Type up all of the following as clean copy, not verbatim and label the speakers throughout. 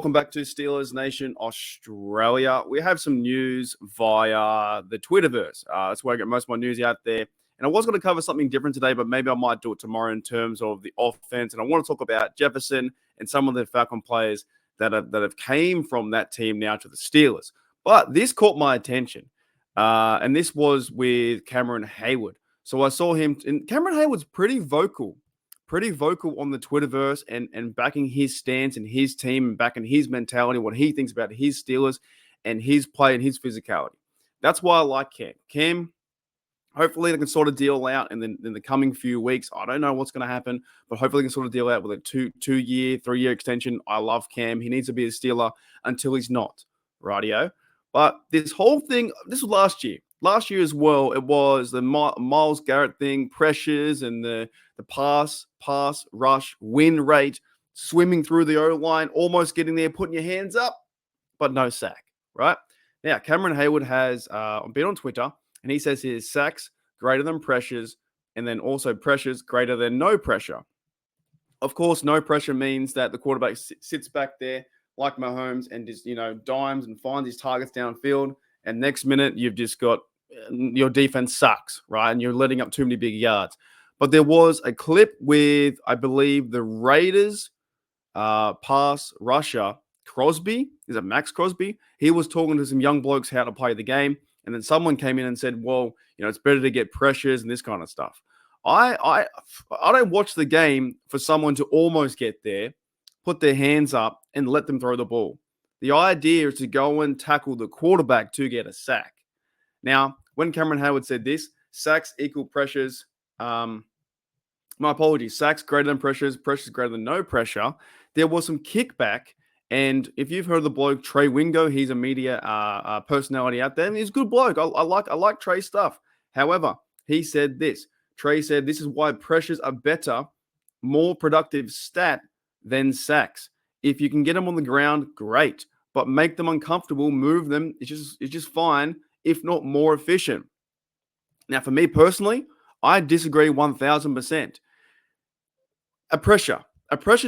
Speaker 1: Welcome back to Steelers Nation Australia. We have some news via the Twitterverse. That's where I get most of my news out there. And I was going to cover something different today, but maybe I might do it tomorrow in terms of the offense. And I want to talk about Jefferson and some of the Falcon players that have came from that team now to the Steelers. But this caught my attention, and this was with Cameron Heyward. So I saw him, and Cameron Heyward's pretty vocal on the Twitterverse and backing his stance and his team and backing his mentality, what he thinks about his Steelers and his play and his physicality. That's why I like Cam. Cam, hopefully they can sort of deal out in the coming few weeks. I don't know what's going to happen, but hopefully they can sort of deal out with a 2-year, 3-year extension. I love Cam. He needs to be a Steeler until he's not. Rightio. But this whole thing, this was last year. Last year as well, it was the Myles Garrett thing, pressures and the pass, rush, win rate, swimming through the O-line, almost getting there, putting your hands up, but no sack, right? Now, Cameron Heyward has been on Twitter, and he says his sacks greater than pressures, and then also pressures greater than no pressure. Of course, no pressure means that the quarterback sits back there like Mahomes and just, dimes and finds his targets downfield, and next minute you've just got your defense sucks, right? And you're letting up too many big yards. But there was a clip with, I believe, the Raiders pass rusher, Crosby. Is it Max Crosby? He was talking to some young blokes how to play the game. And then someone came in and said, well, it's better to get pressures and this kind of stuff. I don't watch the game for someone to almost get there, put their hands up, and let them throw the ball. The idea is to go and tackle the quarterback to get a sack. Now, when Cameron Heyward said this, sacks equal pressures. My apologies. Sacks greater than pressures, pressures greater than no pressure. There was some kickback. And if you've heard of the bloke Trey Wingo, he's a media personality out there. And he's a good bloke. I like Trey's stuff. However, he said this. Trey said this is why pressures are better, more productive stat than sacks. If you can get them on the ground, great. But make them uncomfortable, move them. It's just fine, if not more efficient. Now, for me personally, I disagree 1,000%. A pressure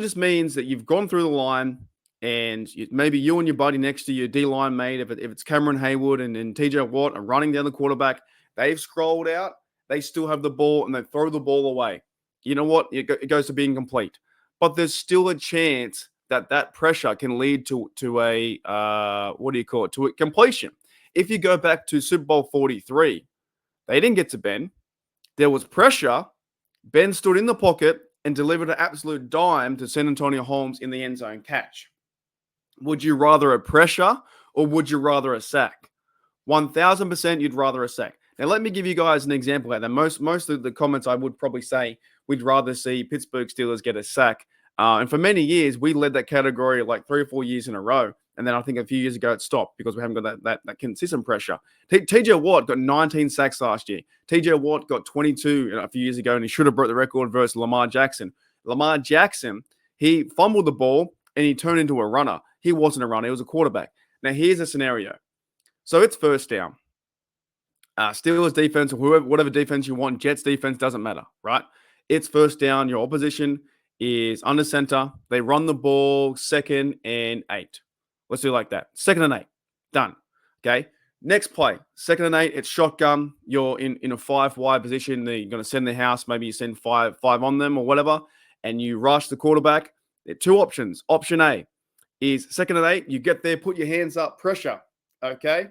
Speaker 1: just means that you've gone through the line and maybe you and your buddy next to your D-line mate, if it's Cameron Heyward and TJ Watt are running down the quarterback, they've scrolled out, they still have the ball and they throw the ball away. You know what? It goes to being complete. But there's still a chance that pressure can lead to a to a completion. If you go back to Super Bowl 43, they didn't get to Ben. There was pressure. Ben stood in the pocket and delivered an absolute dime to San Antonio Holmes in the end zone catch. Would you rather a pressure or would you rather a sack? 1,000% you'd rather a sack. Now, let me give you guys an example of that. Most of the comments I would probably say we'd rather see Pittsburgh Steelers get a sack. And for many years, we led that category like 3 or 4 years in a row. And then I think a few years ago it stopped because we haven't got that consistent pressure. TJ Watt got 19 sacks last year. TJ Watt got 22 a few years ago, and he should have broke the record versus Lamar Jackson. Lamar Jackson, he fumbled the ball and he turned into a runner. He wasn't a runner. He was a quarterback. Now, here's a scenario. So it's first down. Steelers defense or whatever defense you want, Jets defense, doesn't matter, right? It's first down. Your opposition is under center. They run the ball 2nd and 8. Let's do it like that. 2nd and 8. Done. Okay. Next play. 2nd and 8. It's shotgun. You're in a 5 wide position. You're going to send the house. Maybe you send five on them or whatever. And you rush the quarterback. There are 2 options. Option A is 2nd and 8. You get there, put your hands up, pressure. Okay.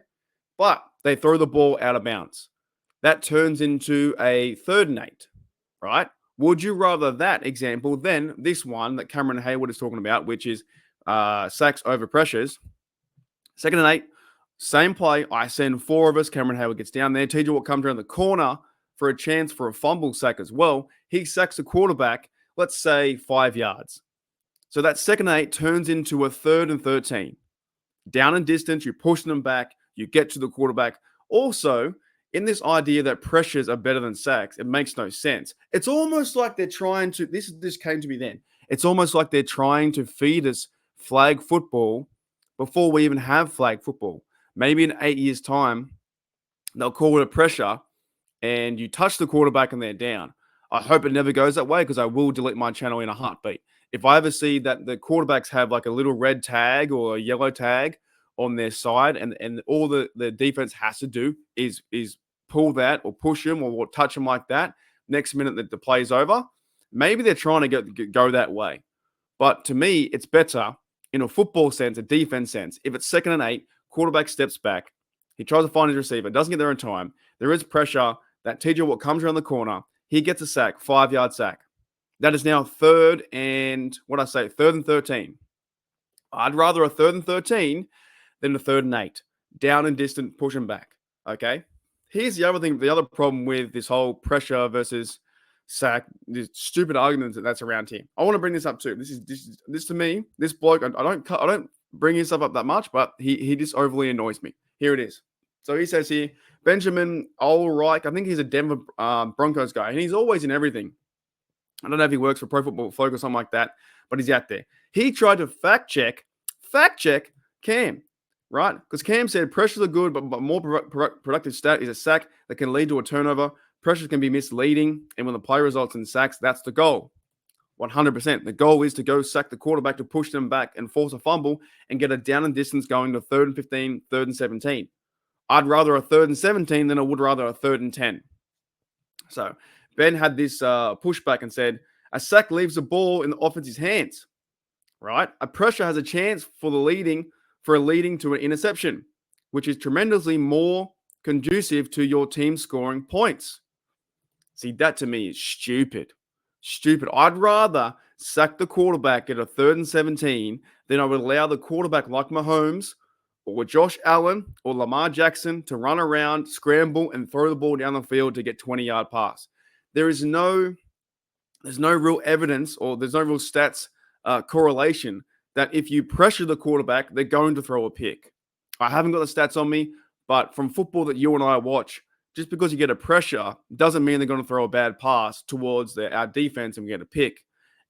Speaker 1: But they throw the ball out of bounds. That turns into a 3rd and 8. Right? Would you rather that example than this one that Cameron Heyward is talking about, which is sacks over pressures? 2nd and 8, same play. I send 4 of us. Cameron Heyward gets down there. TJ Watt comes around the corner for a chance for a fumble sack as well. He sacks the quarterback, let's say 5 yards. So that 2nd and 8 turns into a 3rd and 13. Down in distance, you're pushing them back. You get to the quarterback. Also, in this idea that pressures are better than sacks, it makes no sense. It's almost like they're trying to, this came to me then. It's almost like they're trying to feed us flag football before we even have flag football. Maybe in 8 years' time, they'll call it a pressure and you touch the quarterback and they're down. I hope it never goes that way because I will delete my channel in a heartbeat. if I ever see that the quarterbacks have like a little red tag or a yellow tag on their side, and all the defense has to do is pull that or push him or touch him like that, next minute that the play's over, maybe they're trying to go that way. But to me, it's better in a football sense, a defense sense. If it's 2nd and 8, quarterback steps back, he tries to find his receiver, doesn't get there in time. There is pressure that TJ Watt comes around the corner. He gets a sack, 5-yard sack. That is now 3rd and 13. I'd rather a 3rd and 13 than a 3rd and 8. Down and distant, push him back. Okay? Here's the other thing, the other problem with this whole pressure versus sack, this stupid arguments that's around here. I want to bring this up too. This to me, this bloke, I don't bring his stuff up that much, but he just overly annoys me. Here it is. So he says here, Benjamin Ulreich, I think he's a Denver Broncos guy, and he's always in everything. I don't know if he works for Pro Football Focus or something like that, but he's out there. He tried to fact check Cam, right? Because Cam said pressures are good, but more productive stat is a sack that can lead to a turnover. Pressures can be misleading, and when the play results in sacks, that's the goal. 100%. The goal is to go sack the quarterback to push them back and force a fumble and get a down and distance going to 3rd and 15, 3rd and 17. I'd rather a 3rd and 17 than I would rather a 3rd and 10. So Ben had this pushback and said, a sack leaves the ball in the offense's hands, right? A pressure has a chance for leading to an interception, which is tremendously more conducive to your team scoring points. See, that to me is stupid. I'd rather sack the quarterback at a 3rd and 17 than I would allow the quarterback like Mahomes or Josh Allen or Lamar Jackson to run around, scramble, and throw the ball down the field to get 20-yard pass. There's no real evidence or there's no real stats correlation that if you pressure the quarterback, they're going to throw a pick. I haven't got the stats on me, but from football that you and I watch, just because you get a pressure doesn't mean they're going to throw a bad pass towards our defense and get a pick.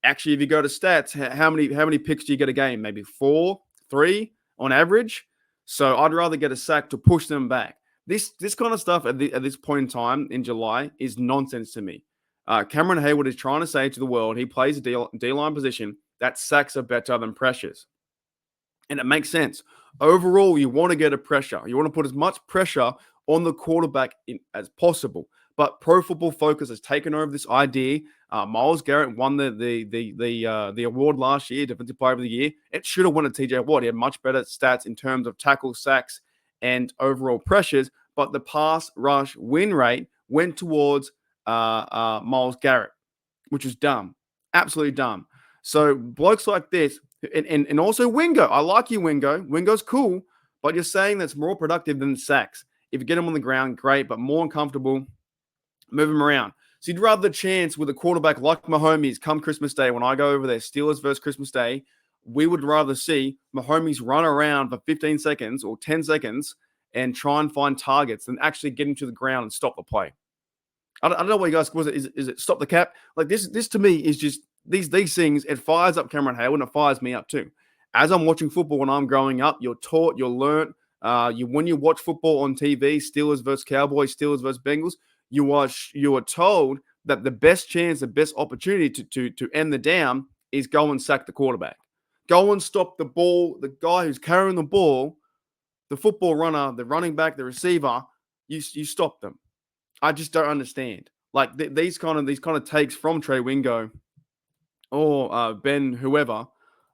Speaker 1: Actually, if you go to stats, how many picks do you get a game? Maybe 4, 3 on average. So I'd rather get a sack to push them back. This kind of stuff at this point in time in July is nonsense to me. Cameron Heyward is trying to say to the world, he plays a D-line position, that sacks are better than pressures. And it makes sense. Overall, you want to get a pressure. You want to put as much pressure on the quarterback as possible. But Pro Football Focus has taken over this idea. Myles Garrett won the award last year, Defensive Player of the Year. It should have won to TJ Watt. He had much better stats in terms of tackles, sacks, and overall pressures. But the pass rush win rate went towards Myles Garrett, which is dumb. Absolutely dumb. So blokes like this, and also Wingo. I like you, Wingo. Wingo's cool, but you're saying that's more productive than sacks. If you get him on the ground, great, but more uncomfortable, move him around. So you'd rather the chance with a quarterback like Mahomes come Christmas Day, when I go over there, Steelers versus Christmas Day, we would rather see Mahomes run around for 15 seconds or 10 seconds and try and find targets than actually get him to the ground and stop the play. I don't know what you guys, is it stop the cap? Like this to me is just these things, it fires up Cameron Hayward and it fires me up too. As I'm watching football when I'm growing up, you're taught, you're learnt, when you watch football on TV, Steelers versus Cowboys, Steelers versus Bengals, you are told that the best chance, the best opportunity to end the down is go and sack the quarterback. Go and stop the ball, the guy who's carrying the ball, the football runner, the running back, the receiver, you stop them. I just don't understand. Like these kind of takes from Trey Wingo or Ben whoever,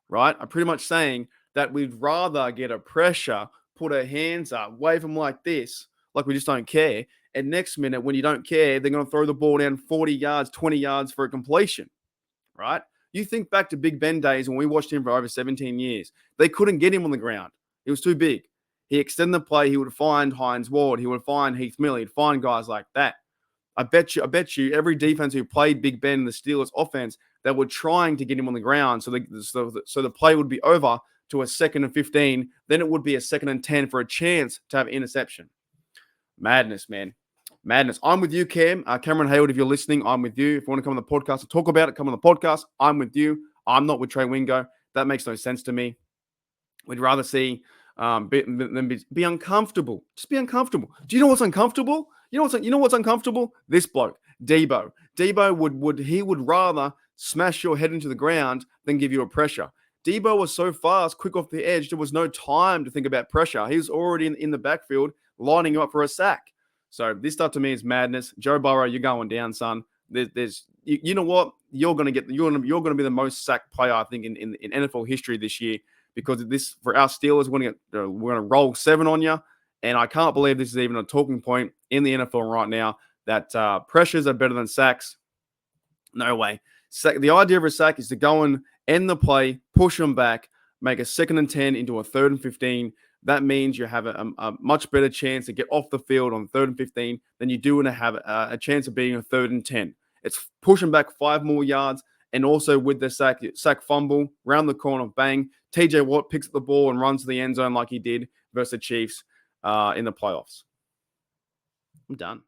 Speaker 1: right, are pretty much saying that we'd rather get a pressure, put our hands up, wave them like this, like we just don't care. And next minute, when you don't care, they're going to throw the ball down 40 yards, 20 yards for a completion, right? You think back to Big Ben days when we watched him for over 17 years. They couldn't get him on the ground. He was too big. He extended the play. He would find Hines Ward. He would find Heath Miller. He'd find guys like that. I bet you every defense who played Big Ben in the Steelers offense, they were trying to get him on the ground so the play would be over to a 2nd and 15. Then it would be a 2nd and 10 for a chance to have an interception. Madness, man. Madness. I'm with you, Cam. Cameron Hayward, if you're listening, I'm with you. If you want to come on the podcast and talk about it, come on the podcast. I'm with you. I'm not with Trey Wingo. That makes no sense to me. We'd rather see be uncomfortable. Just be uncomfortable. Do you know what's uncomfortable? You know what's uncomfortable? This bloke, Debo. Debo would rather smash your head into the ground than give you a pressure. Debo was so fast, quick off the edge, there was no time to think about pressure. He was already in the backfield, lining you up for a sack. So this stuff to me is madness. Joe Burrow, you're going down, son. You know what? You're gonna be the most sacked player, I think, in NFL history this year, because this, for our Steelers, we're gonna roll 7 on you, and I can't believe this is even a talking point in the NFL right now that pressures are better than sacks. No way. The idea of a sack is to go and end the play, push them back, make a 2nd and 10 into a 3rd and 15. That means you have a much better chance to get off the field on 3rd and 15 than you do to have a chance of being a 3rd and 10. It's pushing back 5 more yards, and also with the sack fumble, round the corner, bang, TJ Watt picks up the ball and runs to the end zone like he did versus the Chiefs in the playoffs. I'm done.